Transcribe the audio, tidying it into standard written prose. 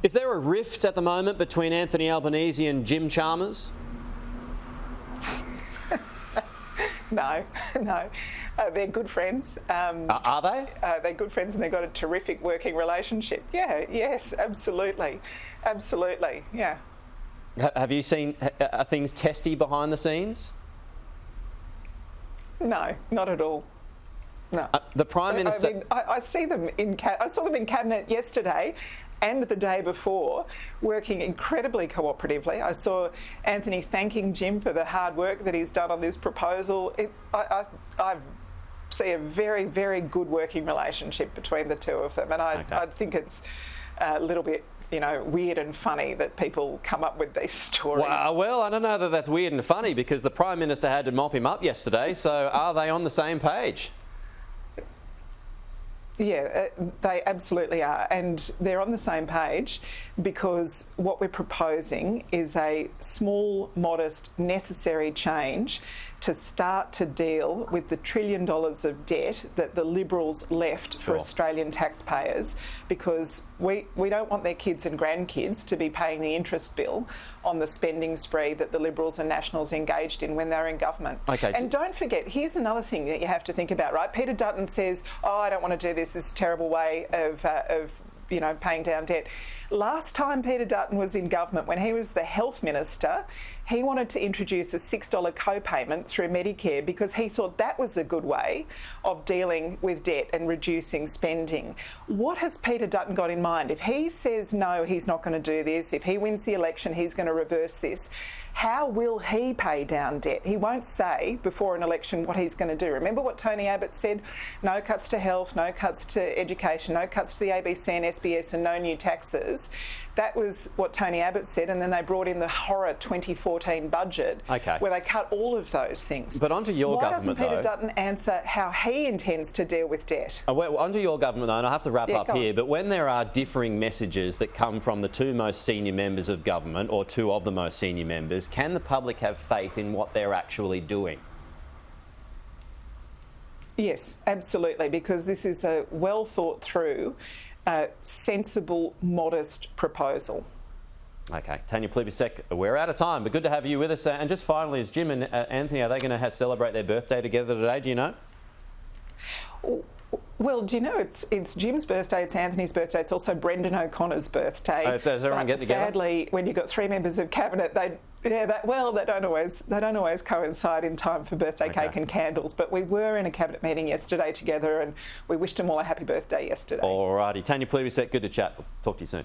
Is there a rift at the moment between Anthony Albanese and Jim Chalmers? No. They're good friends. Are they? They're good friends and they've got a terrific working relationship. Yes, absolutely. Yeah. Have you seen, are things testy behind the scenes? No, not at all. No. The Prime Minister... I mean, I see them I saw them in Cabinet yesterday and the day before, working incredibly cooperatively. I saw Anthony thanking Jim for the hard work that he's done on this proposal. I see a very, very good working relationship between the two of them, and I think it's a little bit, weird and funny that people come up with these stories. Well, I don't know that that's weird and funny, because the Prime Minister had to mop him up yesterday, so are they on the same page? Yeah, they absolutely are, and they're on the same page because what we're proposing is a small, modest, necessary change to start to deal with the $1 trillion of debt that the Liberals left for Australian taxpayers, because we don't want their kids and grandkids to be paying the interest bill on the spending spree that the Liberals and Nationals engaged in when they were in government. Okay. And don't forget, here's another thing that you have to think about, right? Peter Dutton says, I don't want to do this is a terrible way of paying down debt. Last time Peter Dutton was in government, when he was the Health Minister, he wanted to introduce a $6 co-payment through Medicare because he thought that was a good way of dealing with debt and reducing spending. What has Peter Dutton got in mind? If he says no, he's not going to do this, if he wins the election, he's going to reverse this, how will he pay down debt? He won't say before an election what he's going to do. Remember what Tony Abbott said? No cuts to health, no cuts to education, no cuts to the ABC and SBS, and no new taxes. That was what Tony Abbott said, and then they brought in the horror 2014 budget, where they cut all of those things. But onto your government, though. Why doesn't Peter Dutton answer how he intends to deal with debt? Well, onto your government, though, and I have to wrap up here, but when there are differing messages that come from the two most senior members of government, or two of the most senior members, can the public have faith in what they're actually doing? Yes, absolutely, because this is a well thought through, sensible, modest proposal. Okay, Tanya Plibersek, we're out of time, but good to have you with us. And just finally, is Jim and Anthony, are they going to celebrate their birthday together today? Do you know? Well, do you know, it's Jim's birthday, it's Anthony's birthday, it's also Brendan O'Connor's birthday. Oh, so does everyone get together? Sadly, when you've got three members of cabinet, they don't always coincide in time for birthday cake and candles. But we were in a cabinet meeting yesterday together, and we wished them all a happy birthday yesterday. Alrighty, Tanya Plibersek, good to chat. Talk to you soon.